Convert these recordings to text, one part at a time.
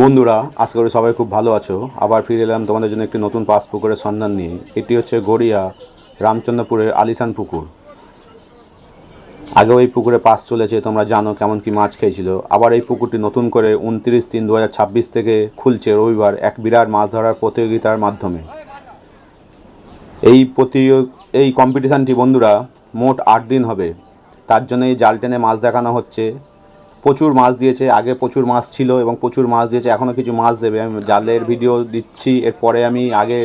বন্ধুরা, আশা করি সবাই খুব ভালো আছো। আবার ফিরে এলাম তোমাদের জন্য একটি নতুন পাস পুকুরের সন্ধান নিয়ে। এটি হচ্ছে গড়িয়া রামচন্দ্রপুরের আলিশান পুকুর। আগেও এই পুকুরে পাস চলেছে, তোমরা জানো কেমন কি মাছ খেয়েছিল। আবার এই পুকুরটি নতুন করে 29/3/2026 থেকে খুলছে রবিবার এক বিরাট মাছ ধরার প্রতিযোগিতার মাধ্যমে। এই কম্পিটিশানটি বন্ধুরা মোট 8 দিন হবে। তার জন্য এই জাল টেনে মাছ দেখানো হচ্ছে। প্রচুর মাছ দিয়েছে, আগে প্রচুর মাছ ছিল এবং প্রচুর মাছ দিয়েছে, এখনও কিছু মাছ দেবে। আমি জালের ভিডিও দিচ্ছি, এরপরে আমি আগে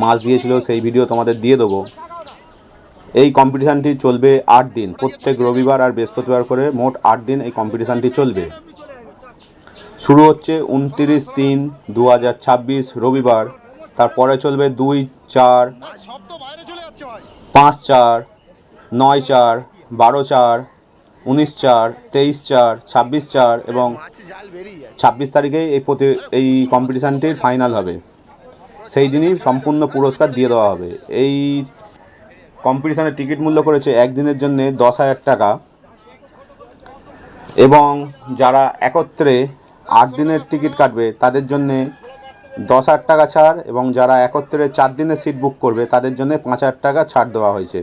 মাছ দিয়েছিল সেই ভিডিও তোমাদের দিয়ে দেবো। এই কম্পিটিশানটি চলবে 8 দিন, প্রত্যেক রবিবার আর বৃহস্পতিবার করে মোট 8 দিন এই কম্পিটিশানটি চলবে। শুরু হচ্ছে 29/3/2026 রবিবার, তারপরে চলবে 2/4, 5/4, 9/4, 12/4, 19/4, 23/4, 26/4 এবং 26 তারিখে এই কম্পিটিশানটির ফাইনাল হবে। সেই দিনই সম্পূর্ণ পুরস্কার দিয়ে দেওয়া হবে। এই কম্পিটিশানের টিকিট মূল্য করেছে একদিনের জন্য 10,000 টাকা এবং যারা একত্রে 8 দিনের টিকিট কাটবে তাদের জন্যে 10,000 টাকা ছাড়, এবং যারা একত্রে 4 দিনের সিট বুক করবে তাদের জন্য 5,000 টাকা ছাড় দেওয়া হয়েছে।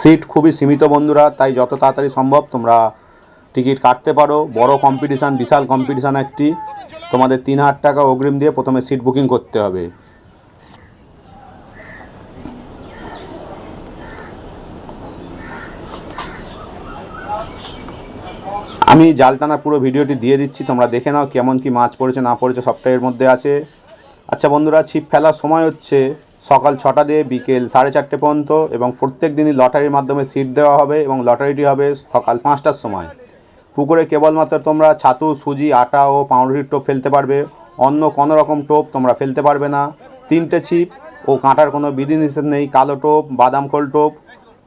সিট খুবই সীমিত বন্ধুরা, তাই যত তাড়াতাড়ি সম্ভব তোমরা টিকিট কাটতে পারো। বড় কম্পিটিশান, বিশাল কম্পিটিশান একটি। তোমাদের 3,000 টাকা অগ্রিম দিয়ে প্রথমে সিট বুকিং করতে হবে। আমি জাল টানা পুরো ভিডিওটি দিয়ে দিচ্ছি, তোমরা দেখে নাও কেমন কি মাছ পড়েছে না পড়েছে, সবটা এর মধ্যে আছে। আচ্ছা বন্ধুরা, ছিপ ফেলার সময় হচ্ছে সকাল 6টা দিয়ে বিকেল 4:30 পর্যন্ত, এবং প্রত্যেক দিনই লটারির মাধ্যমে সিট দেওয়া হবে এবং লটারিটি হবে সকাল 5টার সময়। পুকুরে কেবলমাত্র তোমরা ছাতু, সুজি, আটা ও পাউরুটির টোপ ফেলতে পারবে, অন্য কোনো রকম টোপ তোমরা ফেলতে পারবে না। 3টে ছিপ ও কাঁটার কোনো বিধিনিষেধ নেই। কালো টোপ, বাদাম খোল টোপ,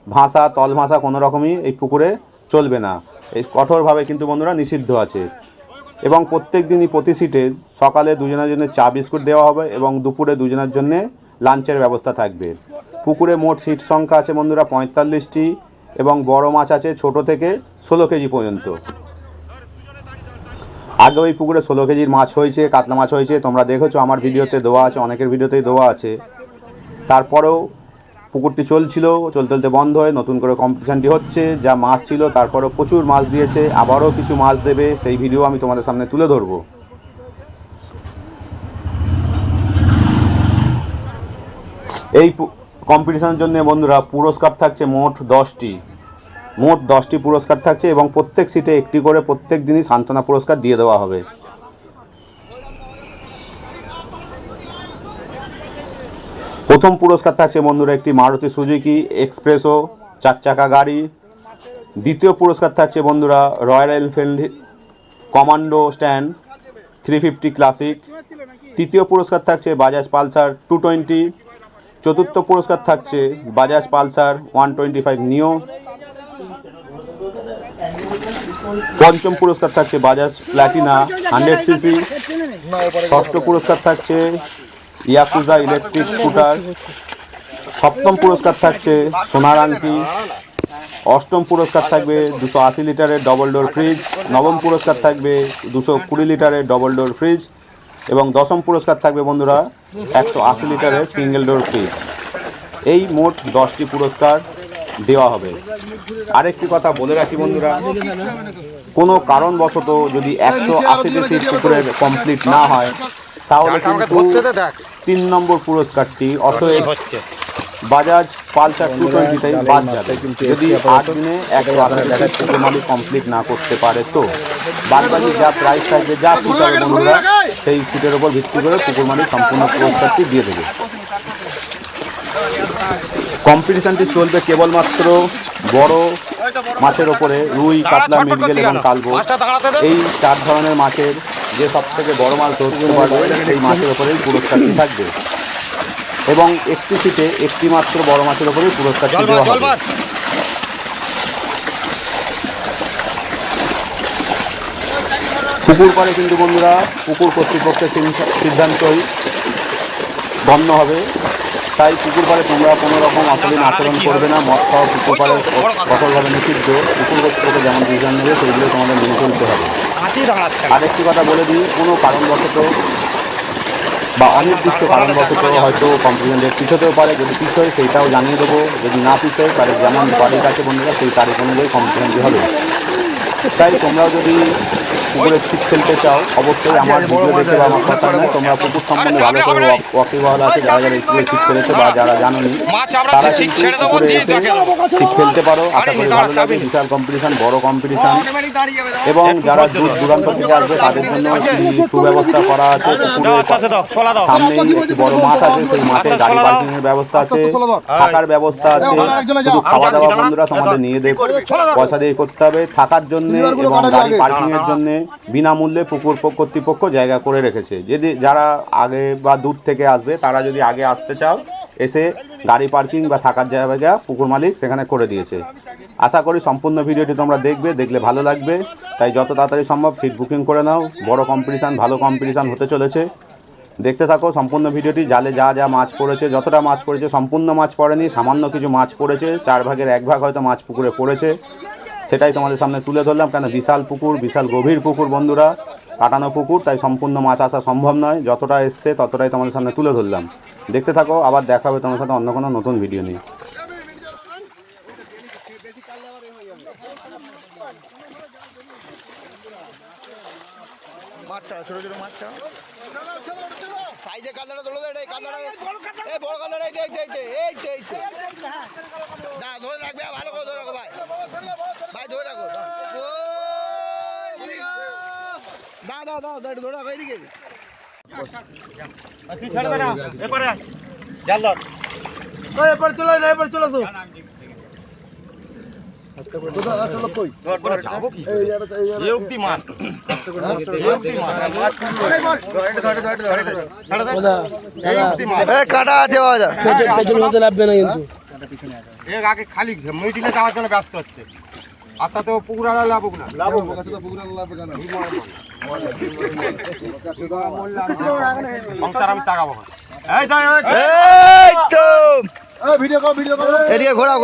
ভাষা, তল ভাষা কোনো রকমই এই পুকুরে চলবে না। এই কঠোরভাবে কিন্তু বন্ধুরা নিষিদ্ধ আছে। এবং প্রত্যেক দিনই প্রতি সিটে সকালে 2 জনের জন্য চা বিস্কুট দেওয়া হবে এবং দুপুরে 2 জনের জন্য লাঞ্চের ব্যবস্থা থাকবে। পুকুরে মোট সিট সংখ্যা আছে বন্ধুরা 45টি, এবং বড় মাছ আছে ছোট থেকে 16 কেজি পর্যন্ত। আগে ওই পুকুরে 16 কেজির মাছ হয়েছে, কাতলা মাছ হয়েছে, তোমরা দেখেছো, আমার ভিডিওতে দেওয়া আছে, অনেকের ভিডিওতেই দেওয়া আছে। তারপরেও পুকুরটি চলছিল, চলতে বন্ধ হয়ে নতুন করে কম্পিটিশানটি হচ্ছে। যা মাছ ছিল তারপরেও প্রচুর মাছ দিয়েছে, আবারও কিছু মাছ দেবে, সেই ভিডিও আমি তোমাদের সামনে তুলে ধরবো। এই কম্পিটিশানের জন্য বন্ধুরা পুরস্কার থাকছে মোট 10টি পুরস্কার থাকছে, এবং প্রত্যেক সিটে একটি করে প্রত্যেক দিনই সান্ত্বনা পুরস্কার দিয়ে দেওয়া হবে। প্রথম পুরস্কার থাকছে বন্ধুরা একটি মারুতি সুজুকি এক্সপ্রেসো 4 চাকা গাড়ি। দ্বিতীয় পুরস্কার থাকছে বন্ধুরা royal Enfield commando stand 350 classic. তৃতীয় পুরস্কার থাকছে বাজাজ পালসার 220। চতুর্থ পুরস্কার থাকছে বাজাজ পালসার 125 নিও। পঞ্চম পুরস্কার থাকছে বাজাজ প্ল্যাটিনা 100cc। ষষ্ঠ পুরস্কার থাকছে ইয়াকুজা ইলেকট্রিক স্কুটার। সপ্তম পুরস্কার থাকছে সোনার আংটি। অষ্টম পুরস্কার থাকবে 280 লিটারের ডবল ডোর ফ্রিজ। নবম পুরস্কার থাকবে 220 লিটারের ডবল ডোর ফ্রিজ, এবং দশম পুরস্কার থাকবে বন্ধুরা 180 লিটারের সিঙ্গেল ডোর ফ্রিজ। এই মোট 10টি পুরস্কার দেওয়া হবে। আরেকটি কথা বলে রাখি বন্ধুরা, কোনো কারণবশত যদি 180টি সিট পুকুরে কমপ্লিট না হয় তাহলে কিন্তু 3 নম্বর পুরস্কারটি অতএব বাজাজ পালসার 220টাই বাদ যাবে। যদি 8 দিনে 180টি সিট পুকুর মালিক কমপ্লিট না করতে পারে তো বাদবাকি যা প্রাইস থাকবে, যা সিট হবে বন্ধুরা, সেই সিটের ওপর ভিত্তি করে পুকুর মালিক সম্পূর্ণ পুরস্কারটি দিয়ে দেবে। কম্পিটিশানটি চলবে কেবলমাত্র বড় মাছের ওপরে, রুই, কাতলা, মৃগেল এবং কালবোস। এই 4 ধরনের মাছের যে সবথেকে বড় মাছ ধরতে পারবে সেই মাছের ওপরেই পুরস্কারটি থাকবে, এবং একটি সিটে একটি মাত্র বড় মাছের ওপরেই পুরস্কারটি দেওয়া হবে। পুকুর পাড়ে কিন্তু বন্ধুরা পুকুর কর্তৃপক্ষের সিদ্ধান্তই গণ্য হবে। তাই পুকুর পাড়ে তোমরা কোনো রকম অশালীন আচরণ করবে না। মদ খাওয়া পুকুর পাড়ে কঠোরভাবে নিষিদ্ধ। পুকুর কর্তৃপক্ষ যেমন ডিসিশন নেবে সেগুলো তোমাদের মেনে চলতে হবে। আরেকটি কথা বলে দিই, কোনো কারণবশত বা অনির্দিষ্ট কারণবশত হয়তো কম্পিটিশন ডেট পিছোতেও পারে। যদি পিছোয় সেইটাও জানিয়ে দেবো। যদি না পিছোয় তাহলে যেমন তারিখ আছে বন্ধুরা সেই তারিখ অনুযায়ী কম্পিটিশনটি হবে। তাই তোমরাও যদি পুকুরে ছিপ ফেলতে চাও অবশ্যই আমার ভিডিও দেখে বা আমার কথা নয়, তোমরা পুকুর সম্বন্ধে ভালো করে ওয়াকিবহাল আছে যারা যারা পুকুরে ছিপ ফেলেছে বা যারা জানোনি তারা কিন্তু পুকুরে এসে ছিপ ফেলতে পারো। আশা করি ভালো লাগবে। বিশাল কম্পিটিশান, বড় কম্পিটিশান এবং যারা দূর দূরান্ত থেকে আসবে তাদের জন্য একটি সুব্যবস্থা করা আছে। পুকুরের সামনেই একটি বড় মাঠ আছে, সেই মাঠে গাড়ি পার্কিংয়ের ব্যবস্থা আছে, থাকার ব্যবস্থা আছে। শুধু খাওয়া দাওয়া বন্ধুরা তোমাদের নিয়ে পয়সা দিয়ে করতে হবে। থাকার জন্য এবং গাড়ি পার্কিংয়ের জন্য বিনামূল্যে পুকুর কর্তৃপক্ষ জায়গা করে রেখেছে। যদি যারা আগে বা দূর থেকে আসবে তারা যদি আগে আসতে চাও এসে গাড়ি পার্কিং বা থাকার জায়গা পুকুর মালিক সেখানে করে দিয়েছে। আশা করি সম্পূর্ণ ভিডিওটি তোমরা দেখলে ভালো লাগবে। তাই যত তাড়াতাড়ি সম্ভব সিট বুকিং করে নাও। বড় কম্পিটিশান, ভালো কম্পিটিশান হতে চলেছে। দেখতে থাকো সম্পূর্ণ ভিডিওটি। জালে যা যা মাছ পড়েছে, যতটা মাছ পড়েছে সম্পূর্ণ মাছ পড়েনি, সামান্য কিছু মাছ পড়েছে। 4 ভাগের 1 ভাগ হয়তো মাছ পুকুরে পড়েছে, সেটাই তোমাদের সামনে তুলে ধরলাম। কেন বিশাল পুকুর, বিশাল গভীর পুকুর বন্ধুরা, কাটানো পুকুর, তাই সম্পূর্ণ মাছ আসা সম্ভব নয়। যতটা এসছে ততটাই তোমাদের সামনে তুলে ধরলাম। দেখতে থাকো, আবার দেখা হবে তোমার সাথে অন্য কোনো নতুন ভিডিও নিয়ে। ছোট ছোট মাছ সাইজে কালার ধরে দে কালার এই বড় কালার এই দাঁড়া ধরে রাখবে ভালো করে ধরে রাখো ভাই ভাই ধরে রাখো দাও ধরে রাখো এইদিকে তুই ছেড়ে দে না এপারে জাল ধর ওই এপারে চলো না এপারে চলো তো আস্তে করে চলো কই ধর যাবো কি এই উক্তি মাছ এই উক্তি মাছ এই উক্তি মাছ এ কাটা আছে বাবা পেছনে হতে লাগবে না কিন্তু এর আগে খালি মিডিলে যাওয়ার জন্য ব্যস্ত হচ্ছে। আচ্ছা তো পুকুর আলা লাভ না সংসার আমি চাগাবো। এই যাই এই তো ভিডিও কর এদিকে ঘোরাও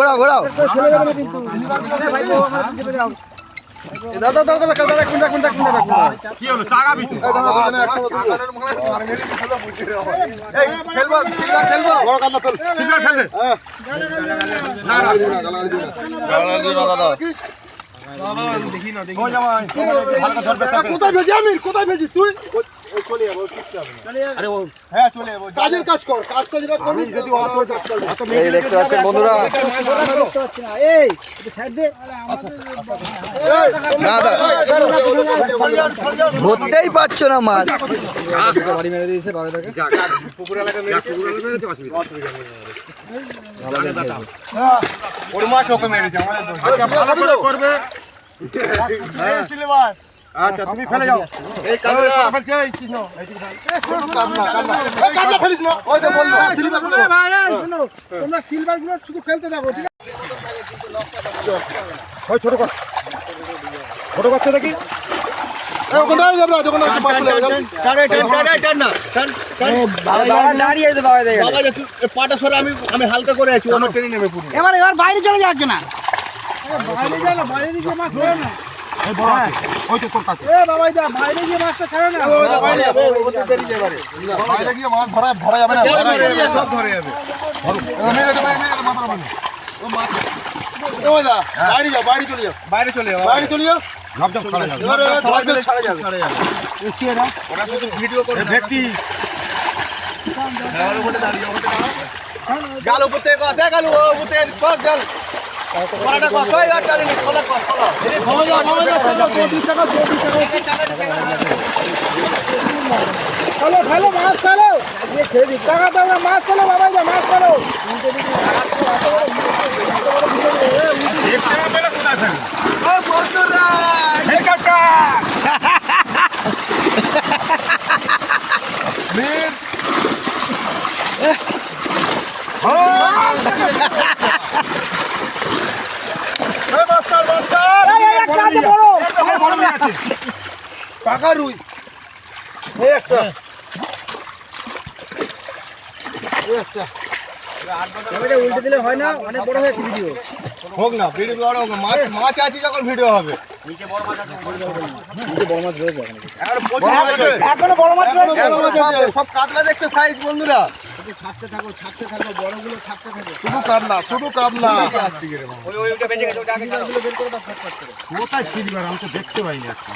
দাদা কি হলো চাগাবি তো খেলবো বড় কান্না তোল সিলভার খেলে না দাদা দেখি না ও জামাই হালকা ধরবে কোথায় ভেজিস তুই আরে ও হ্যাঁ চলে যাবো কাজের কাজ কর কাজটা যেটা করবি যদি অত দেখতে পাচ্ছেন বন্ধুরা এই সাইড দে ধরতেই পারছো না মাছ বাড়ি মেরে দিয়েছে বাবাটাকে পুকুর এলাকা মেরেছে ওর মাছ ওকে মেরেছে আমাদের দোষ। আচ্ছা ভালো করে করবে সিলভার। আচ্ছা তুমি ফেলে যাও এই কাজে ফেলছে এই চিহ্ন কাজটা ফেলিস না ওই যে বললো সিলভার গুলো ভাই শুনো তোমরা সিলভার গুলো শুধু খেলতে থাকো ঠিক আছে ওই ছোট করছে দেখি ওখানে যাবো যখন মাছ বাবা দাঁড়িয়ে আছে বাবা দেখে বাবা একটু পাটা সরে আমি হালকা করে আছি আমার ট্রেনে নেমে পুরো এবার বাইরে চলে যাচ্ছে না বাইরে যা না বাইরে গিয়ে মাছ ধরে না এই বড় আছে ওই তো তোর কাছে এ বাবা যা বাইরে গিয়ে মাছটা ছাড়ো না বাইরে যাবে ওদের দেরি যাবে বাইরে গিয়ে মাছ ধরা যাবে না সব ধরে যাবে মাথা মানে ওই দা বাইরে চলে যাও বাইরে চলে যাও ঝপঝপ করা যাবে এবারে জল ফেলে ছাড়া যাবে কি এটা ওরা শুধু ভিডিও করে ব্যক্তি জাল উপর থেকে আসে গেল উপর থেকে কস জাল পরাটা কস ওই আর টানি খোলা কস খোলা ক্ষমা যা 34 টাকা চলো মাছ চলো ये खेली টাকা দাও না মাছ চলো বাবা যা মাছ চলো এক টাকা পেলে কোথায় থাকবে ও বন্ধুরা ঠিক আছে বীর এই মাস্টার এই একটা আছে বড় টাকা রুই এই একটা উল্টে দিলে হয় না, অনেক বড় হয়েছে ভিডিও। হোক না ভিডিও বড় হোক, মাছ আছে যখন ভিডিও হবে। এখন প্রচুর মাছ আছে। এখনো বড় মাছ রয়েছে। এখনো সব কাতলা দেখতে সাইজ বন্ধুরা। ছাড়তে থাকো, বড়গুলো ছাড়তে থাকো। শুধু কাতলা। ওইটা বেঁচে গেছে, ওটা আগে ছাড়ো। কোথায় ছিড়িবার আমি তো দেখতে পাইনি আজকে।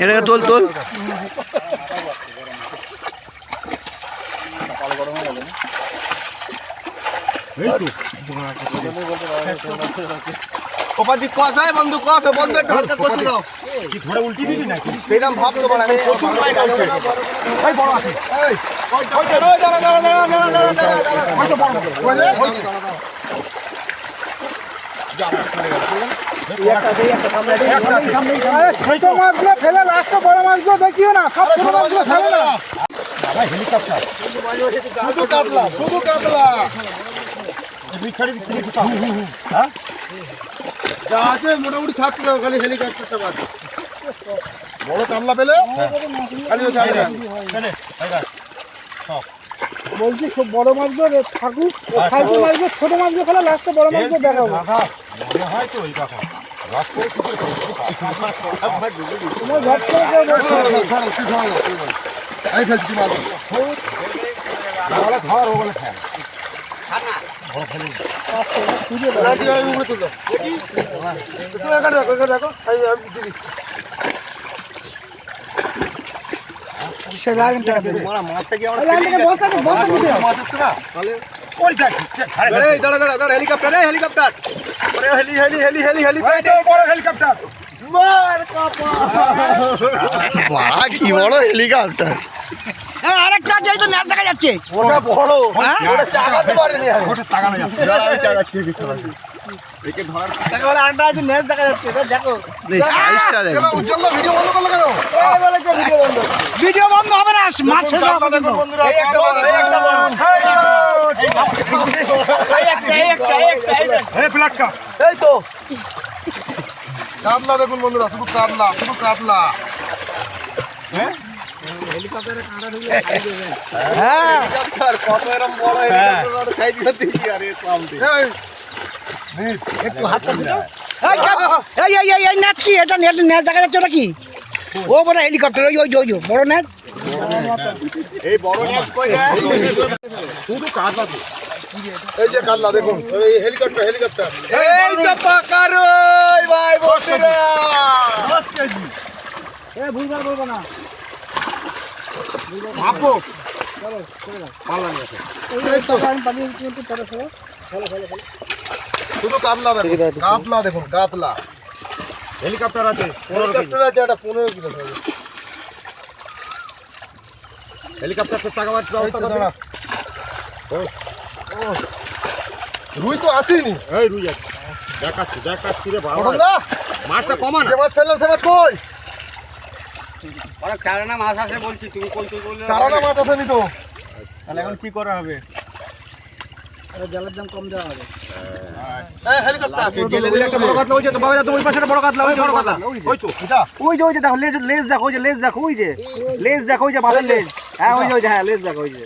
এটাকে তোল। এই তো ওপাদি কষায় বন্ধু বন্ধু একটু হালকা কষে দাও। কি ধরে উল্টি দিবি নাকি? সেরকম ভাবতে পারে আমি প্রচুর লাইট আছে। এই বড় আছে। এই ওই দাঁড়া। ছোট মাছগুলো ফেলে লাস্টে বড় মাছগুলো দেখিও না, সব ছোট মাছগুলো ফেলে না। হেলিকপ্টার শুধু কাতলা হ্যাঁ যা আছে মোটামুটি ছাড়তে দাও, খালি হেলিকপ্টারটা বাদ। বড় কাতলা পেলে খালি বলছি সব বড় মাছগুলো থাকুক, সাইজের মাছগুলো ছোট মাছগুলো ফেলে লাস্টে বড় মাছগুলো দেখাবো। মনে হয় তো ওই কথা তোমার ঘর থেকে ঘর ওগুলো ফ্যান মাছটা কি মাছ আসছে না তাহলে ওই দেখ দাঁড়া হেলিকপ্টার হেলিকপ্টার বড় হেলিকপ্টার কি বড় হেলিকপ্টার। আরেকটা আছে, এই তো ন্যাচ দেখা যাচ্ছে। ওটা বড় ওটা চাগাতে পারেনি ওটা চাগানো যাচ্ছে আমি চাগাচ্ছি কিছু না একে ধর দেখা বলে আরেকটা আছে, ন্যাচ দেখা যাচ্ছে। দেখো সাইজটা দেখো উজ্জ্বল ভিডিও বন্ধ করলো কেন? এই বলে যে ভিডিও বন্ধ হবে না, মাছের দেখুন বন্ধুরা এই একটা বড় এই ফ্ল্যাটকা এই তো কাতলা দেখুন বন্ধুরা, শুধু কাতলা হ্যাঁ হ্যাঁ কত এরকম বড় হেলিকপ্টার সাইজ করতে কি আরে সামনে একটু হাতটা দিও। এই ন্যাচ কি? এটা ন্যাচ দেখা যাচ্ছে, ওটা কি? ও বড় হেলিকপ্টার, ওই বড় ন্যাচ। এই বড় মাছ কই যায় শুধু কাতলা তো এই যে কাতলা দেখুন এই হেলিকপ্টার এই তো পাকারো ভাই বসেরা 10 কেজি এ ভুলবার বলবো না। ভাবো এই তো আমি পালিয়ে কিন্তু পরে ফেলো। শুধু কাতলা দেখুন কাতলা হেলিকপ্টার আছে 15 আছে এটা 15 কিলো হেলিকপ্টার তো চাকা মারতে ব্যবস্থা করে দাঁড়া রুই তো আসেনি এই রুই আছে দেখাচ্ছি রে বাবা মাছটা কমান যে মাছ ফেললাম সে মাছ কই ওরা চারানা মাছ আছে বলছি, তুমি কই বললে চারানা মাছ আসেনি তো তাহলে এখন কি করা হবে? জলের দাম কম দেওয়া হবে। এই হেলিকপ্টার গেলে দিলে একটা বড় কাতলা ওই যে তো বাবা তো ওই পাশে বড় কাতলা ওই বড় কাতলা ওই তো এটা ওই যে দেখো লেজ দেখো, ওই যে লেজ দেখো, ওই যে লেজ দেখো, ওই যে মাছের লেজ। হ্যাঁ ওই যে হ্যাঁ লেজ দেখো, ওই যে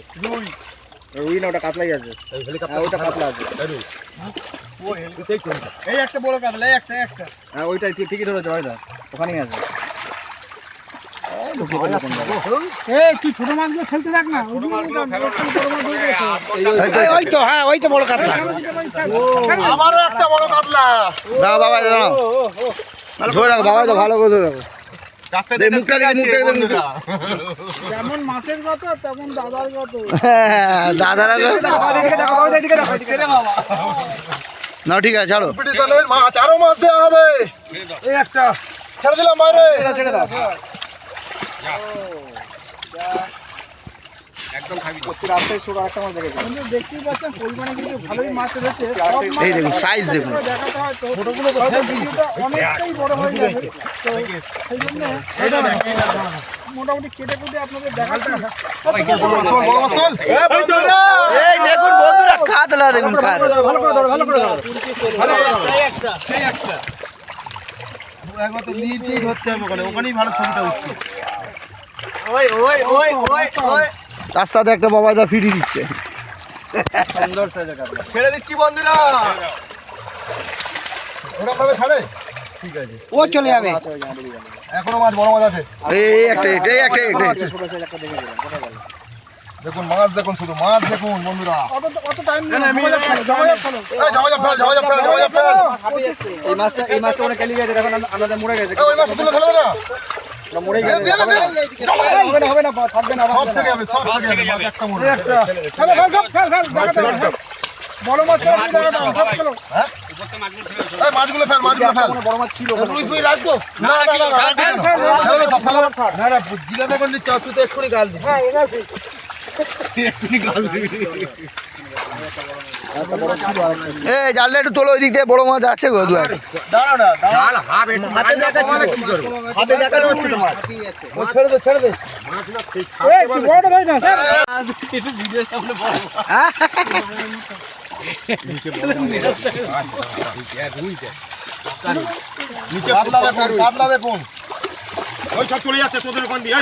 রুই না, ওটা কাতলাই আছে। এই হেলিকপ্টার ওইটা কাতলা আছে। এই একটা বড় কাতলা এই একটা হ্যাঁ ওইটাই ঠিকই ধরেছো, ওইটা ওখানেই আছে। এই তুই ছোট মাছগুলো ফেলতে থাক না, ওই তো হ্যাঁ ওই তো বড় কাতলা। আমারও একটা বড় কাতলা দাও বাবা দাও, ধরে রাখো বাবা, তো ভালো করে ধরে রাখো। মুখটা বন্ধুরা যেমন মাছের গত তেমন দাদার গত। দাদারা না ঠিক আছে ছাড়ো। কম্পিটিশনের মাছ আরো মাছ দেওয়া হবে এই একটা ছেড়ে দিলাম বাইরে ছেড়ে দাও। একদম খাবি রাস্তায় ছোট একটা মাছ দেখেছি, দেখতেই পাচ্ছেন পরিমাণে কিন্তু ভালোই মাছ রয়েছে। এই দেখুন সাইজ দেখুন দেখাতে হয় তো ছোটগুলো ভিডিওটা অনেকটাই বড় হয়ে যাবে, তো সেই জন্য মোটামুটি কেটে কুটে আপনাদের দেখাচ্ছি। এই দেখুন বন্ধুরা কাতলা দেখুন ভালো করে ধরো, ভালো করে ধরো। তার সাথে একটা বাবা দা ফিরি দিচ্ছে। ছেড়ে দিচ্ছি বন্ধুরা। ওরা ভাবে ছাড়ে ও চলে যাবে। এখনো মাছ বড় মাছ আছে এই একটা দেখুন মাছ দেখুন শুধু মাছ দেখুন বন্ধুরা এই ঝামাঝাপ ফেল এই মাছটা অনেক কেলি গেছে, এখন আমাদের মরে গেছে। ওই মাছ তুলে ফেলে দে না মরে গেছে, দে না হবে না, থাকবে না। সব থেকে যাবে সব থেকে যাবে একটা মরে বড় মাছ হ্যাঁ এই মাছগুলো ফেল বড় মাছ ছিল। রুই ফুই রাখবো। না ফেলে দে সব ফেলে দে না না, জিজ্ঞাসা করলি তুই তো এক্ষুনি গাল দিবি। জানলে একটু তোলো ওই দিক দিয়ে বড় মাছ আছে গো দুয়ার। দাঁড়াও না, হাতে দেখাচ্ছি কি করবো? হাতে দেখানো হচ্ছে তো মাছ। ও ছেড়ে দে। কাতলা দেখুন ওই সব চলে যাচ্ছে তোদের ওখান দিয়ে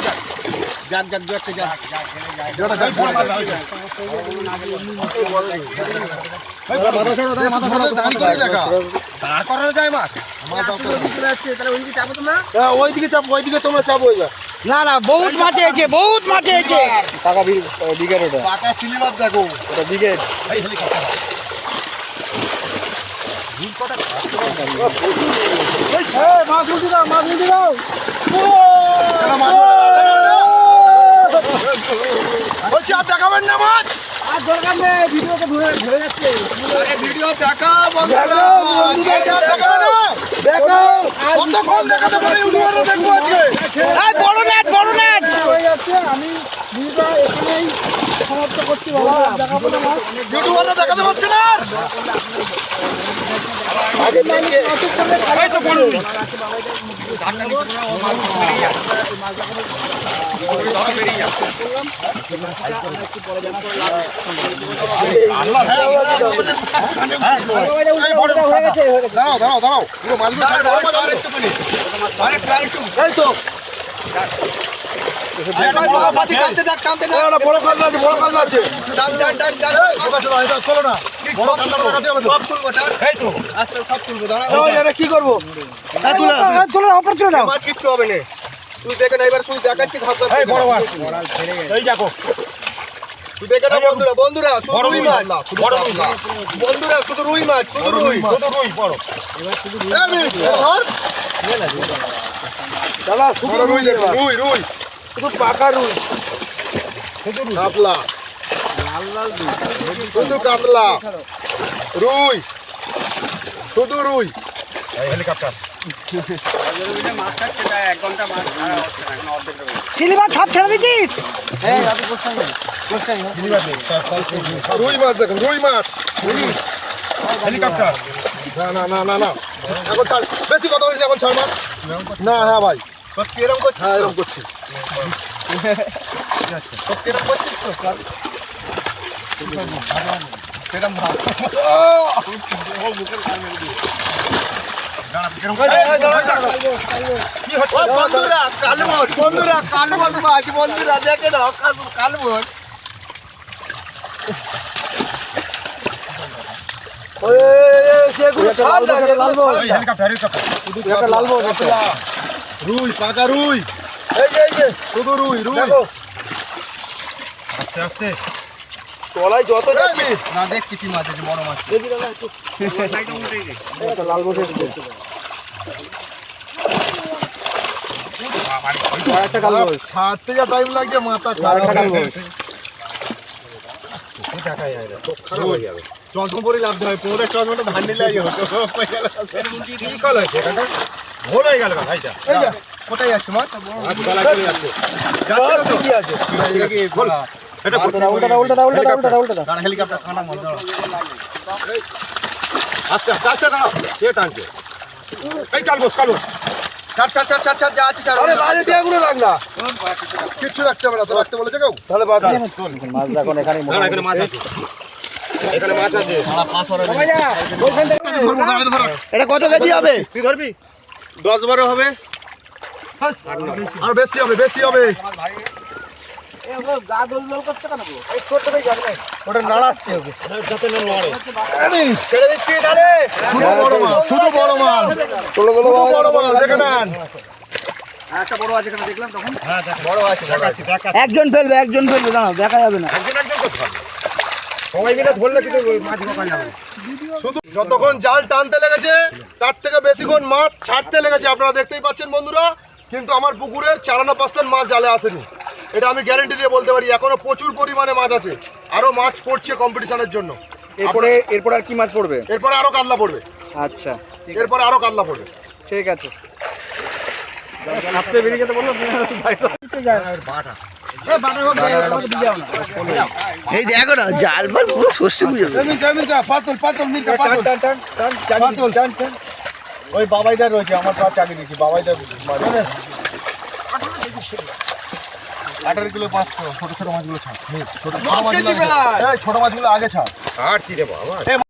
ওইদিকে চাপ, ওইদিকে তোমরা চাপ। না না, বহুত মাছ হয়েছে, বহুত মাছ হয়েছে। টাকা বিঘের ওটা, পাকা সিলিমার দেখো ওটা বিঘের। বলছি আর দেখাবেন না মাছ আর দরকার নেই, ভিডিওতে ধরে যাচ্ছে। আরে ভিডিও দেখা বন্ধুরা দেখো কতক্ষণ দেখাতে পারি ইউটিউবাররা দেখবো আজকে এই বড় নেট, বড় নেট। আমি ভিডিওটা এখানেই সমাপ্ত করছি বাবা, দেখাবো না মাছ। ইউটিউবাররা দেখাতে পারছে না আর এই তো বলুন দাঁড়াও পুরো মাছগুলো বড় কাতলা আছে চলো না বড় কাতলা দেখাতে হবে তো কি করবো? চলে অপর চলে দাও। মাছ কিচ্ছু হবে না, তুই দেখে না, এবার তুই দেখাচ্ছি এই বড় মাছ এই দেখো তুই দেখে না বন্ধুরা, শুধু বড় রুই রুই মাছ মাছ বড় রুই মাছ বন্ধুরা, শুধু রুই মাছ, শুধু রুই। শুধু রুই বড় দাদা শুধু বড় রুই রুই দেখো এবার। রুই শুধু পাকা রুই। কাতলা শুধু কাতলা রুই শুধু রুই এই হেলিকপ্টার সিলিমার ছাপ ছেড়ে দিচ্ছিস? রুই মাছ দেখুন রুই মাছ হেলিকপ্টার না এখন ছাড় বেশি কথা বলিস না, এখন ছাড় মাছ না হ্যাঁ ভাই সত্যি এরকম করছিস? হ্যাঁ এরকম করছি সত্যি এরকম করছিস তো? সেরকম ভাব। কি হচ্ছে ওই বন্ধুরা, কালবন মাছ, বন্ধুরা দেখে নাও, কালবন। সেগুলো ছাড় না, এগুলো ছাড় এই না। হেলিকপ্টার লালবন রুই পাকা রুই এই যে শুধু রুই দেখো, আস্তে আস্তে তলায় যত যাচ্ছি না দেখছি কি মাছ আছে বড় মাছ লাল বসে ছাড়তে যা টাইম লাগছে মাথা দেখা যায় না খারাপ হয়ে যাবে চশমা পরে লাভ হয় পরে চশমাটা ধান্ডি লাগে হতো কি কল হয়েছে এটা ভুল হয়ে গেল ভাইটা এই যা, কোথায় যাচ্ছে মাছ? আজ গলা চলে যাচ্ছে মাছ ঠিকই আছে। এটা উল্টা। দাঁড়া হেলিকপ্টার খানা মাছ দাঁড়া আস্তে আস্তে দাঁড়াও কে টানছে এই কালবস ছাড়, যা আছে ছাড়। আরে লালে টিয়াগুলো রাখ না। কিচ্ছু রাখতে হবে না তো রাখতে বলেছে কেউ তাহলে বাদ দে। দাঁড়া এখানে মাছ আছে এখানে মাছ আছে এটা কত কেজি হবে? তুই ধরবি 10-12 হবে। আর বেশি হবে গা দোল দোল করছে কেন এই ছোটটাই যাবে না ওটা নাড়াচ্ছে ওকে ছেড়ে দিচ্ছি তাহলে শুধু বড় মাল শুধু বড় মাল দেখে নেন একটা বড় আছে কেন দেখলাম তখন বড় আছে দেখাচ্ছি একজন ফেলবে দাঁড়াও দেখা যাবে না একজন করতে হবে সবাই মিলে ধরলে কিন্তু মাছ ঢোকা যাবে শুধু যতক্ষণ জাল টানতে লেগেছে তার থেকে বেশিক্ষণ মাছ ছাড়তে লেগেছে আপনারা দেখতেই পাচ্ছেন বন্ধুরা কিন্তু আমার পুকুরের 54% মাছ জালে আসেনি এটা আমি গ্যারেন্টি দিয়ে বলতে পারি এখনো প্রচুর পরিমাণে মাছ আছে আরো মাছ পড়ছে কম্পিটিশনের জন্য এরপর আর কি মাছ পড়বে? এরপরে আরো কাতলা পড়বে আচ্ছা এরপরে আরো কাতলা পড়বে ঠিক আছে। আপনি বেরিয়ে যেতে বললো এই দেখো না জাল ফাল পুরো ষষ্ঠী পুজো ওই বাবাইদা রয়েছে আমার পা চাকরি দিচ্ছি বাবাইদা 18 কিলো 500 ছোট ছোট মাছগুলো ছাড় ছোট মাছগুলো আগে ছাড় আর কি রে বাবা